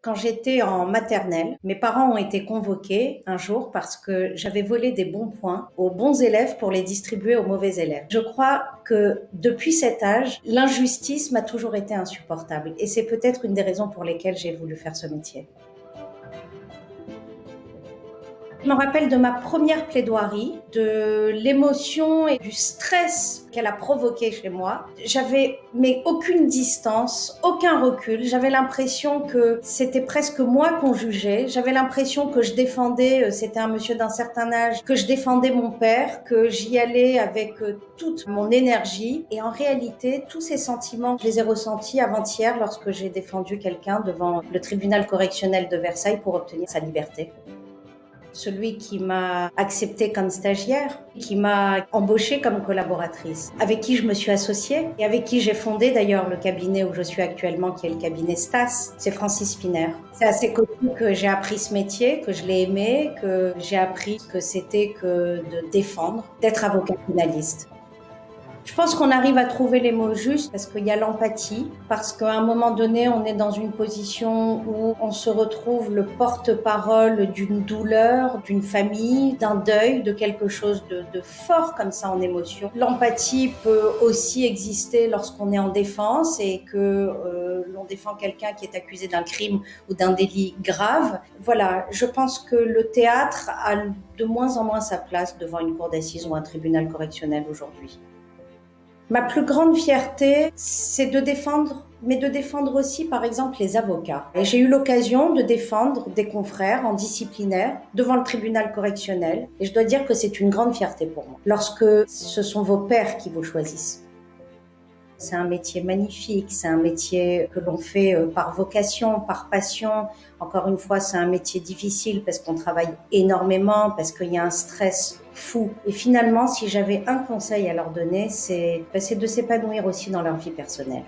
Quand j'étais en maternelle, mes parents ont été convoqués un jour parce que j'avais volé des bons points aux bons élèves pour les distribuer aux mauvais élèves. Je crois que depuis cet âge, l'injustice m'a toujours été insupportable et c'est peut-être une des raisons pour lesquelles j'ai voulu faire ce métier. Je me rappelle de ma première plaidoirie, de l'émotion et du stress qu'elle a provoqué chez moi. J'avais aucune distance, aucun recul. J'avais l'impression que c'était presque moi qu'on jugeait. J'avais l'impression que je défendais, c'était un monsieur d'un certain âge, que je défendais mon père, que j'y allais avec toute mon énergie. Et en réalité, tous ces sentiments, je les ai ressentis avant-hier lorsque j'ai défendu quelqu'un devant le tribunal correctionnel de Versailles pour obtenir sa liberté. Celui qui m'a acceptée comme stagiaire, qui m'a embauchée comme collaboratrice, avec qui je me suis associée et avec qui j'ai fondé d'ailleurs le cabinet où je suis actuellement, qui est le cabinet Stas, c'est Francis Spinner. C'est à ses côtés que j'ai appris ce métier, que je l'ai aimé, que j'ai appris ce que c'était que de défendre, d'être avocat pénaliste. Je pense qu'on arrive à trouver les mots justes parce qu'il y a l'empathie, parce qu'à un moment donné, on est dans une position où on se retrouve le porte-parole d'une douleur, d'une famille, d'un deuil, de quelque chose de fort comme ça en émotion. L'empathie peut aussi exister lorsqu'on est en défense et que l'on défend quelqu'un qui est accusé d'un crime ou d'un délit grave. Voilà, je pense que le théâtre a de moins en moins sa place devant une cour d'assises ou un tribunal correctionnel aujourd'hui. Ma plus grande fierté, c'est de défendre, mais de défendre aussi, par exemple, les avocats. Et j'ai eu l'occasion de défendre des confrères en disciplinaire devant le tribunal correctionnel. Et je dois dire que c'est une grande fierté pour moi, lorsque ce sont vos pairs qui vous choisissent. C'est un métier magnifique, c'est un métier que l'on fait par vocation, par passion. Encore une fois, c'est un métier difficile parce qu'on travaille énormément, parce qu'il y a un stress fou. Et finalement, si j'avais un conseil à leur donner, c'est de s'épanouir aussi dans leur vie personnelle.